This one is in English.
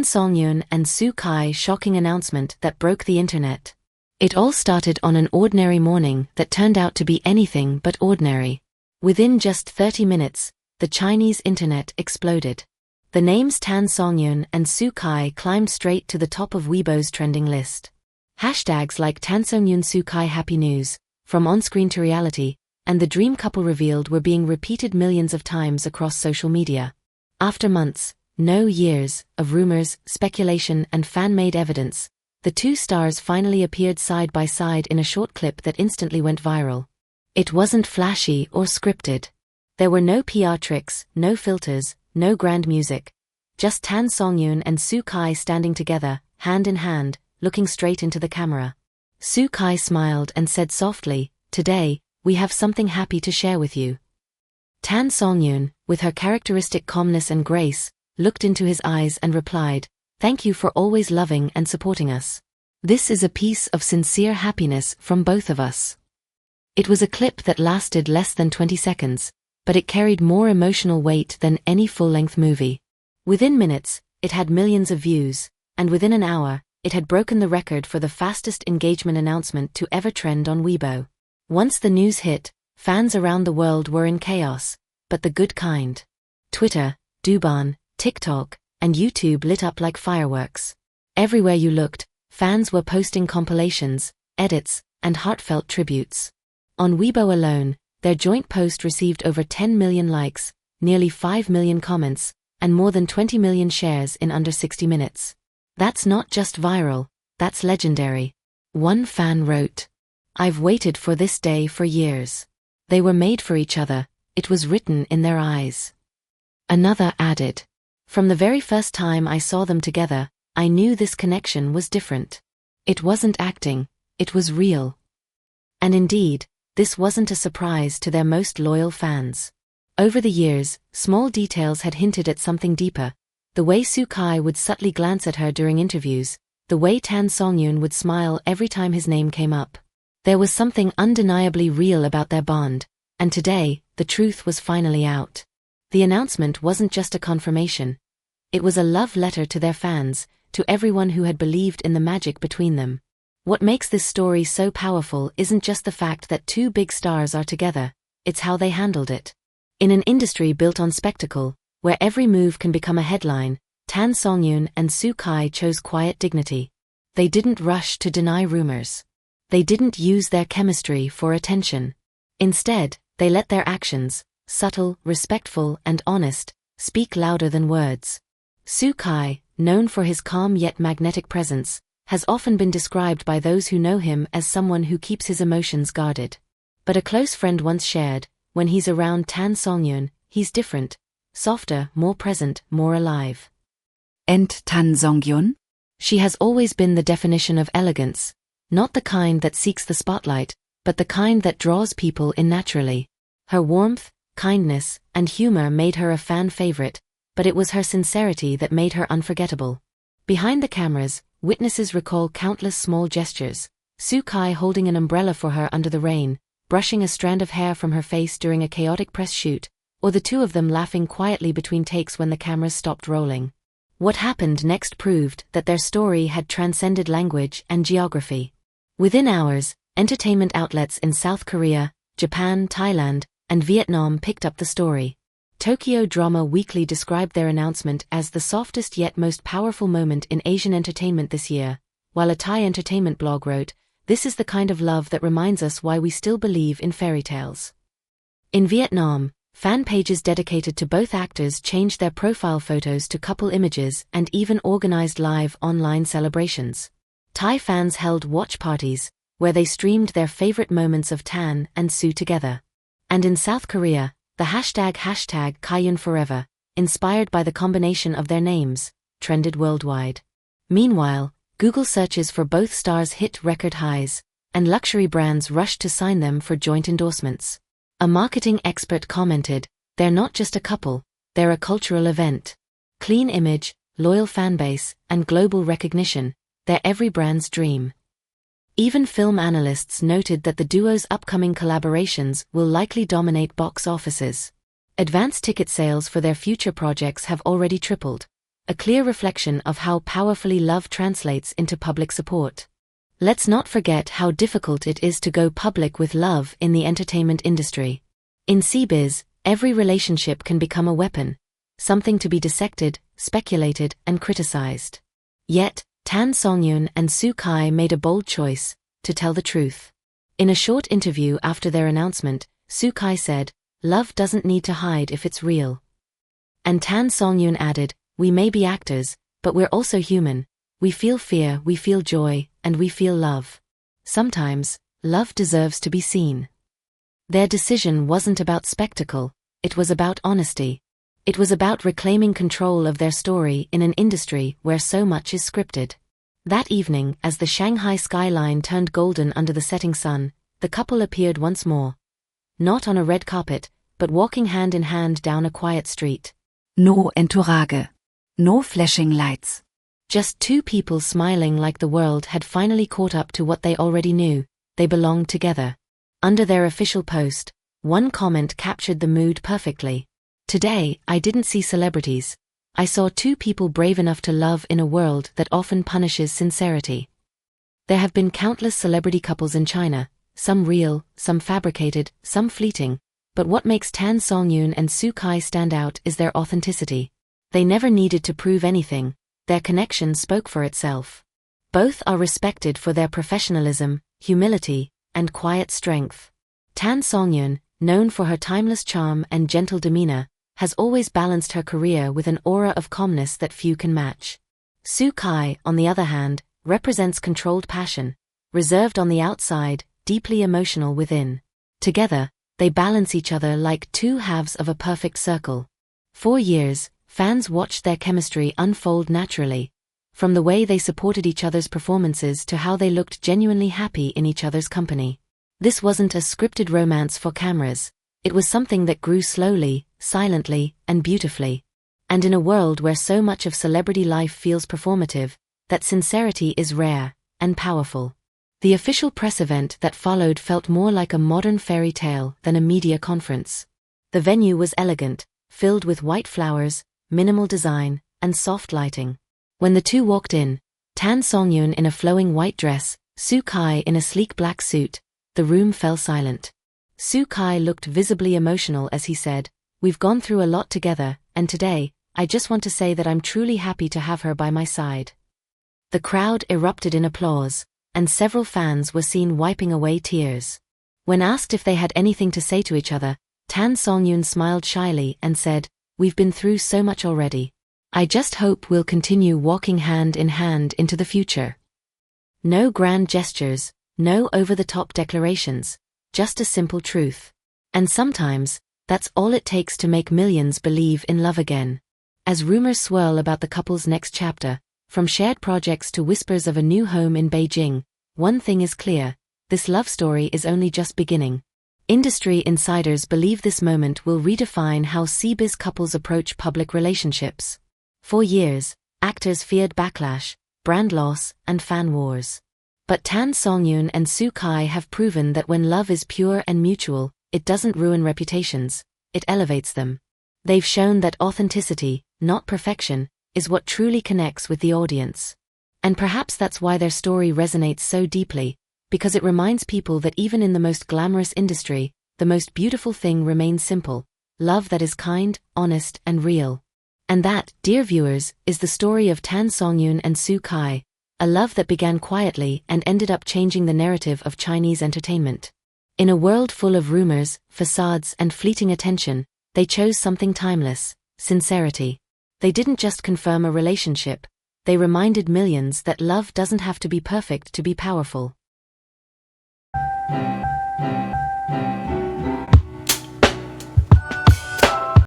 Tan Songyun and Soo Kai shocking announcement that broke the internet. It all started on an ordinary morning that turned out to be anything but ordinary. Within just 30 minutes, the Chinese internet exploded. The names Tan Songyun and Soo Kai climbed straight to the top of Weibo's trending list. Hashtags like Tan Songyun Soo Kai Happy News, From On-Screen to Reality, and The Dream Couple Revealed were being repeated millions of times across social media. After months, no years, of rumors, speculation and fan-made evidence, the two stars finally appeared side by side in a short clip that instantly went viral. It wasn't flashy or scripted. There were no PR tricks, no filters, no grand music. Just Tan Songyun and Soo Kai standing together, hand in hand, looking straight into the camera. Soo Kai smiled and said softly, "Today, we have something happy to share with you." Tan Songyun, with her characteristic calmness and grace, looked into his eyes and replied, "Thank you for always loving and supporting us. This is a piece of sincere happiness from both of us." It was a clip that lasted less than 20 seconds, but it carried more emotional weight than any full-length movie. Within minutes, it had millions of views, and within an hour, it had broken the record for the fastest engagement announcement to ever trend on Weibo. Once the news hit, fans around the world were in chaos, but the good kind. Twitter, Douban, TikTok, and YouTube lit up like fireworks. Everywhere you looked, fans were posting compilations, edits, and heartfelt tributes. On Weibo alone, their joint post received over 10 million likes, nearly 5 million comments, and more than 20 million shares in under 60 minutes. That's not just viral, that's legendary. One fan wrote, "I've waited for this day for years. They were made for each other, it was written in their eyes." Another added, "From the very first time I saw them together, I knew this connection was different. It wasn't acting, it was real." And indeed, this wasn't a surprise to their most loyal fans. Over the years, small details had hinted at something deeper. The way Soo Kai would subtly glance at her during interviews, the way Tan Songyun would smile every time his name came up. There was something undeniably real about their bond, and today, the truth was finally out. The announcement wasn't just a confirmation. It was a love letter to their fans, to everyone who had believed in the magic between them. What makes this story so powerful isn't just the fact that two big stars are together, it's how they handled it. In an industry built on spectacle, where every move can become a headline, Tan Songyun and Soo Kai chose quiet dignity. They didn't rush to deny rumors. They didn't use their chemistry for attention. Instead, they let their actions, subtle, respectful, and honest, speak louder than words. Soo Kai, known for his calm yet magnetic presence, has often been described by those who know him as someone who keeps his emotions guarded. But a close friend once shared, when he's around Tan Songyun, he's different, softer, more present, more alive. And Tan Songyun? She has always been the definition of elegance, not the kind that seeks the spotlight, but the kind that draws people in naturally. Her warmth, kindness, and humor made her a fan favorite, but it was her sincerity that made her unforgettable. Behind the cameras, witnesses recall countless small gestures, Soo Kai holding an umbrella for her under the rain, brushing a strand of hair from her face during a chaotic press shoot, or the two of them laughing quietly between takes when the cameras stopped rolling. What happened next proved that their story had transcended language and geography. Within hours, entertainment outlets in South Korea, Japan, Thailand, and Vietnam picked up the story. Tokyo Drama Weekly described their announcement as the softest yet most powerful moment in Asian entertainment this year, while a Thai entertainment blog wrote, "This is the kind of love that reminds us why we still believe in fairy tales." In Vietnam, fan pages dedicated to both actors changed their profile photos to couple images and even organized live online celebrations. Thai fans held watch parties, where they streamed their favorite moments of Tan and Soo together. And in South Korea, the hashtag #Kayun Forever, inspired by the combination of their names, trended worldwide. Meanwhile, Google searches for both stars hit record highs, and luxury brands rushed to sign them for joint endorsements. A marketing expert commented, "They're not just a couple, they're a cultural event. Clean image, loyal fanbase, and global recognition, they're every brand's dream." Even film analysts noted that the duo's upcoming collaborations will likely dominate box offices. Advance ticket sales for their future projects have already tripled. a clear reflection of how powerfully love translates into public support. Let's not forget how difficult it is to go public with love in the entertainment industry. In C-Biz, every relationship can become a weapon, something to be dissected, speculated, and criticized. Yet, Tan Songyun and Soo Kai made a bold choice to tell the truth. In a short interview after their announcement, Soo Kai said, "Love doesn't need to hide if it's real." And Tan Songyun added, "We may be actors, but we're also human. We feel fear, we feel joy, and we feel love. Sometimes, love deserves to be seen." Their decision wasn't about spectacle, it was about honesty. It was about reclaiming control of their story in an industry where so much is scripted. That evening, as the Shanghai skyline turned golden under the setting sun, the couple appeared once more. Not on a red carpet, but walking hand in hand down a quiet street. No entourage. No flashing lights. Just two people smiling like the world had finally caught up to what they already knew: they belonged together. Under their official post, one comment captured the mood perfectly. "Today, I didn't see celebrities. I saw two people brave enough to love in a world that often punishes sincerity." There have been countless celebrity couples in China, some real, some fabricated, some fleeting, but what makes Tan Songyun and Soo Kai stand out is their authenticity. They never needed to prove anything, their connection spoke for itself. Both are respected for their professionalism, humility, and quiet strength. Tan Songyun, known for her timeless charm and gentle demeanor, has always balanced her career with an aura of calmness that few can match. Soo Kai, on the other hand, represents controlled passion, reserved on the outside, deeply emotional within. Together, they balance each other like two halves of a perfect circle. For years, fans watched their chemistry unfold naturally, from the way they supported each other's performances to how they looked genuinely happy in each other's company. This wasn't a scripted romance for cameras. It was something that grew slowly, silently, and beautifully. And in a world where so much of celebrity life feels performative, that sincerity is rare and powerful. The official press event that followed felt more like a modern fairy tale than a media conference. The venue was elegant, filled with white flowers, minimal design, and soft lighting. When the two walked in, Tan Songyun in a flowing white dress, Soo Kai in a sleek black suit, the room fell silent. Soo Kai looked visibly emotional as he said, "We've gone through a lot together, and today, I just want to say that I'm truly happy to have her by my side." The crowd erupted in applause, and several fans were seen wiping away tears. When asked if they had anything to say to each other, Tan Songyun smiled shyly and said, "We've been through so much already. I just hope we'll continue walking hand in hand into the future." No grand gestures, no over-the-top declarations, just a simple truth. And sometimes, that's all it takes to make millions believe in love again. As rumors swirl about the couple's next chapter, from shared projects to whispers of a new home in Beijing, one thing is clear: this love story is only just beginning. Industry insiders believe this moment will redefine how C-Biz couples approach public relationships. For years, actors feared backlash, brand loss, and fan wars. But Tan Songyun and Soo Kai have proven that when love is pure and mutual, it doesn't ruin reputations, it elevates them. They've shown that authenticity, not perfection, is what truly connects with the audience. And perhaps that's why their story resonates so deeply, because it reminds people that even in the most glamorous industry, the most beautiful thing remains simple: love that is kind, honest, and real. And that, dear viewers, is the story of Tan Songyun and Soo Kai, a love that began quietly and ended up changing the narrative of Chinese entertainment. In a world full of rumors, facades, and fleeting attention, they chose something timeless: sincerity. They didn't just confirm a relationship, they reminded millions that love doesn't have to be perfect to be powerful.